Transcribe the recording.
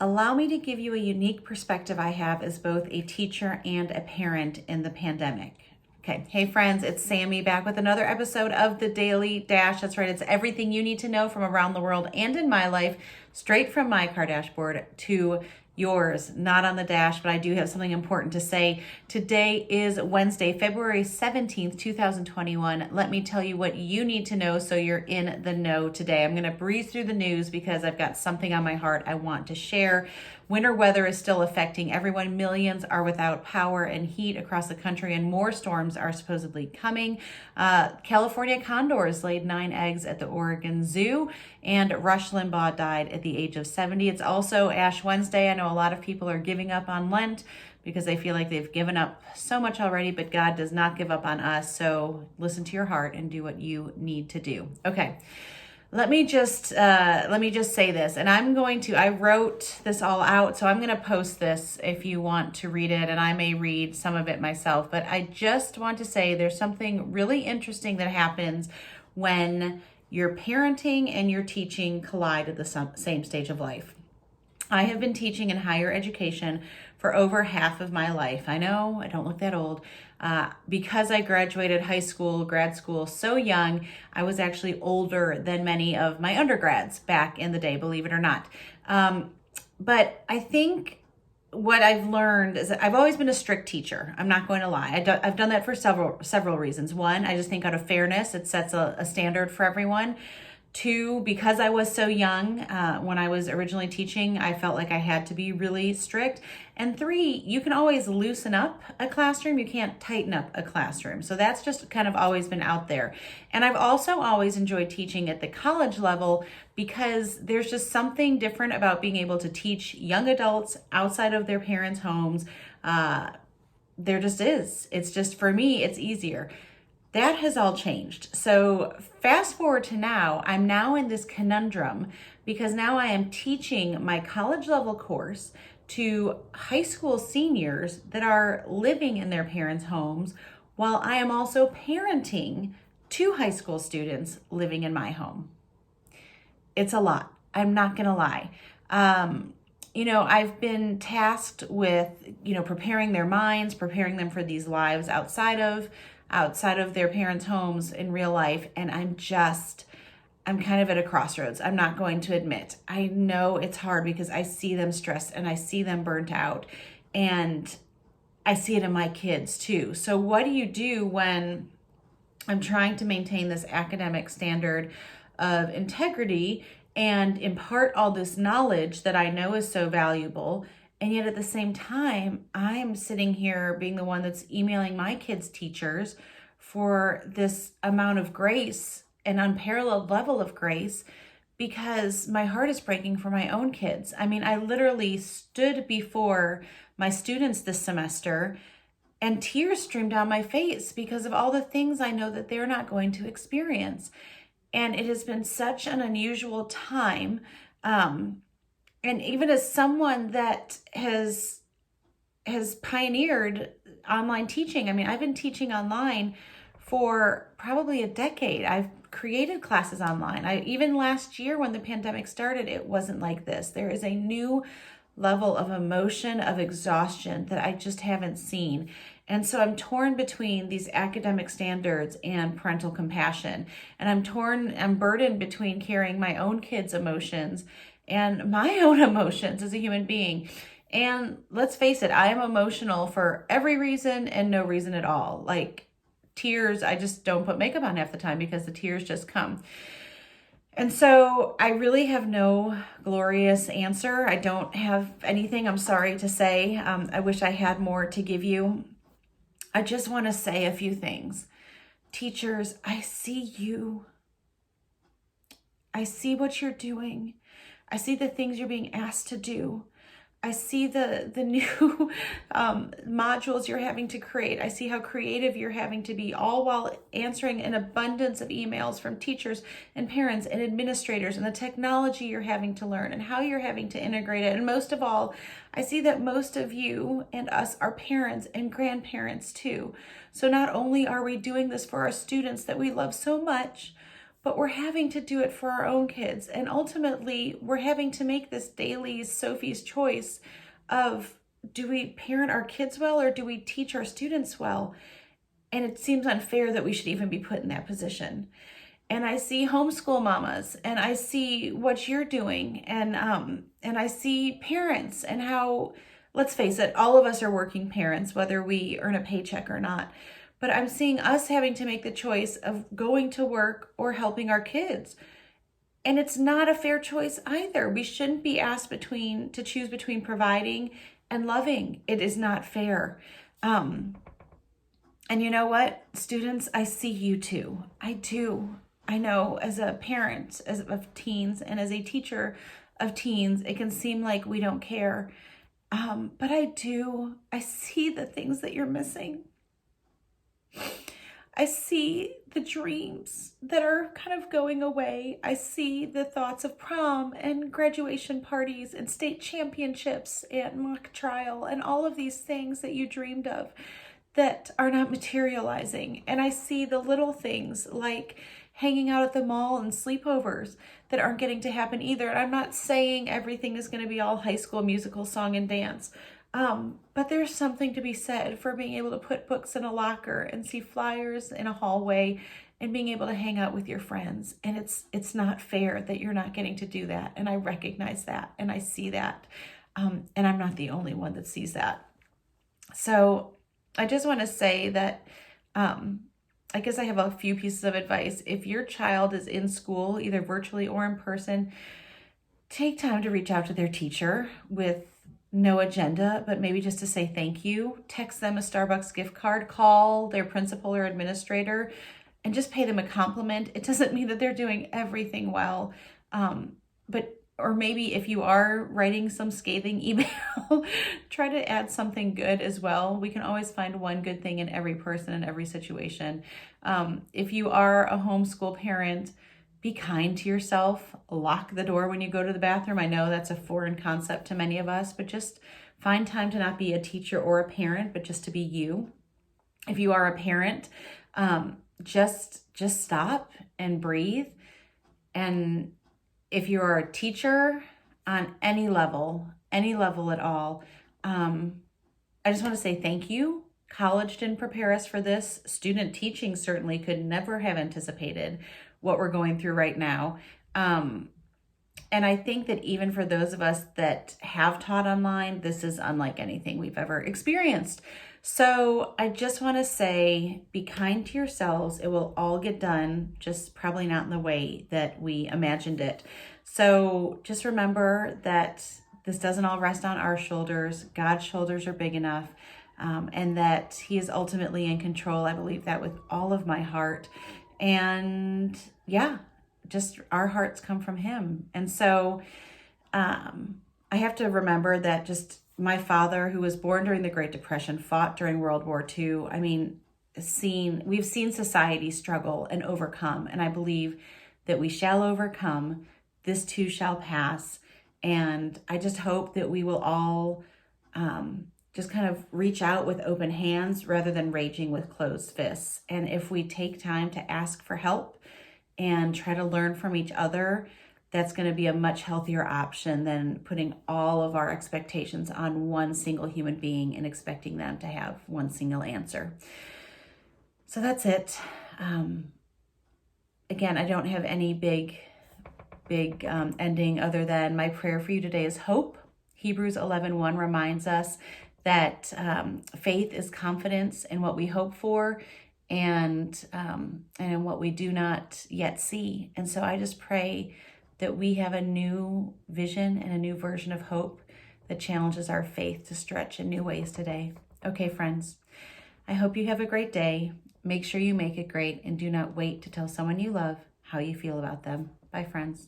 Allow me to give you a unique perspective I have as both a teacher and a parent in the pandemic. Okay, hey friends, it's Sammy back with another episode of the Daily Dash. That's right, it's everything you need to know from around the world and in my life, straight from my car dashboard to yours. Not on the dash, but I do have something important to say. Today is Wednesday, February 17th, 2021. Let me tell you what you need to know so you're in the know today. I'm going to breeze through the news because I've got something on my heart I want to share. Winter weather is still affecting everyone. Millions are without power and heat across the country, and more storms are supposedly coming. California condors laid 9 eggs at the Oregon Zoo, and Rush Limbaugh died at the age of 70. It's also Ash Wednesday. I know a lot of people are giving up on Lent because they feel like they've given up so much already, but God does not give up on us. So listen to your heart and do what you need to do. Okay. Let me just say this, and I wrote this all out, so I'm going to post this if you want to read it, and I may read some of it myself, but I just want to say there's something really interesting that happens when your parenting and your teaching collide at the same stage of life. I have been teaching in higher education for over half of my life. I know, I don't look that old. Because I graduated high school, grad school so young, I was actually older than many of my undergrads back in the day, believe it or not. But I think what I've learned is that I've always been a strict teacher. I'm not going to lie. I've done that for several reasons. One, I just think out of fairness, it sets a standard for everyone. Two, because I was so young when I was originally teaching, I felt like I had to be really strict. And three, you can always loosen up a classroom. You can't tighten up a classroom. So that's just kind of always been out there. And I've also always enjoyed teaching at the college level because there's just something different about being able to teach young adults outside of their parents' homes. There just is. It's just, for me, it's easier. That has all changed. So fast forward to now, I'm now in this conundrum because now I am teaching my college level course to high school seniors that are living in their parents' homes, while I am also parenting 2 high school students living in my home. It's a lot. I'm not going to lie. I've been tasked with, preparing their minds, preparing them for these lives outside of their parents' homes in real life. And I'm kind of at a crossroads. I'm not going to admit. I know it's hard because I see them stressed and I see them burnt out, and I see it in my kids too. So what do you do when I'm trying to maintain this academic standard of integrity and impart all this knowledge that I know is so valuable, and yet at the same time, I'm sitting here being the one that's emailing my kids' teachers for this amount of grace, an unparalleled level of grace, because my heart is breaking for my own kids. I mean, I literally stood before my students this semester and tears streamed down my face because of all the things I know that they're not going to experience. And it has been such an unusual time. And even as someone that has pioneered online teaching, I mean, I've been teaching online for probably a decade. I've created classes online. Even last year when the pandemic started, it wasn't like this. There is a new level of emotion, of exhaustion that I just haven't seen. And so I'm torn between these academic standards and parental compassion. And I'm burdened between carrying my own kids' emotions and my own emotions as a human being. And let's face it, I am emotional for every reason and no reason at all. Like tears, I just don't put makeup on half the time because the tears just come. And so I really have no glorious answer. I don't have anything, I'm sorry to say. I wish I had more to give you. I just want to say a few things. Teachers, I see you. I see what you're doing. I see the things you're being asked to do. I see the new modules you're having to create. I see how creative you're having to be, all while answering an abundance of emails from teachers and parents and administrators, and the technology you're having to learn and how you're having to integrate it. And most of all, I see that most of you and us are parents and grandparents too. So not only are we doing this for our students that we love so much, but we're having to do it for our own kids. And ultimately, we're having to make this daily Sophie's choice of, do we parent our kids well or do we teach our students well? And it seems unfair that we should even be put in that position. And I see homeschool mamas, and I see what you're doing, and I see parents and how, let's face it, all of us are working parents, whether we earn a paycheck or not. But I'm seeing us having to make the choice of going to work or helping our kids. And it's not a fair choice either. We shouldn't be asked to choose between providing and loving. It is not fair. And you know what, students, I see you too. I do. I know as a parent of teens and as a teacher of teens, it can seem like we don't care. But I do. I see the things that you're missing. I see the dreams that are kind of going away. I see the thoughts of prom and graduation parties and state championships and mock trial and all of these things that you dreamed of that are not materializing. And I see the little things like hanging out at the mall and sleepovers that aren't getting to happen either. And I'm not saying everything is going to be all High School Musical song and dance. But there's something to be said for being able to put books in a locker and see flyers in a hallway and being able to hang out with your friends. And it's not fair that you're not getting to do that. And I recognize that and I see that. And I'm not the only one that sees that. So I just want to say that I guess I have a few pieces of advice. If your child is in school, either virtually or in person, take time to reach out to their teacher with no agenda, but maybe just to say thank you. Text them a Starbucks gift card, call their principal or administrator, and just pay them a compliment. It doesn't mean that they're doing everything well, or maybe if you are writing some scathing email, try to add something good as well. We can always find one good thing in every person in every situation. If you are a homeschool parent, be kind to yourself. Lock the door when you go to the bathroom. I know that's a foreign concept to many of us, but just find time to not be a teacher or a parent, but just to be you. If you are a parent, just stop and breathe. And if you're a teacher on any level at all, I just want to say thank you. College didn't prepare us for this. Student teaching certainly could never have anticipated what we're going through right now. And I think that even for those of us that have taught online, this is unlike anything we've ever experienced. So I just want to say, be kind to yourselves. It will all get done, just probably not in the way that we imagined it. So just remember that this doesn't all rest on our shoulders. God's shoulders are big enough, and that He is ultimately in control. I believe that with all of my heart. And yeah, just our hearts come from Him. And so I have to remember that just my father, who was born during the Great Depression, fought during World War II. I mean, we've seen society struggle and overcome. And I believe that we shall overcome. This too shall pass. And I just hope that we will all just kind of reach out with open hands rather than raging with closed fists. And if we take time to ask for help and try to learn from each other, that's going to be a much healthier option than putting all of our expectations on one single human being and expecting them to have one single answer. So that's it. Again, I don't have any big ending other than my prayer for you today is hope. Hebrews 11:1 reminds us that faith is confidence in what we hope for and in what we do not yet see. And so I just pray that we have a new vision and a new version of hope that challenges our faith to stretch in new ways today. Okay, friends, I hope you have a great day. Make sure you make it great and do not wait to tell someone you love how you feel about them. Bye, friends.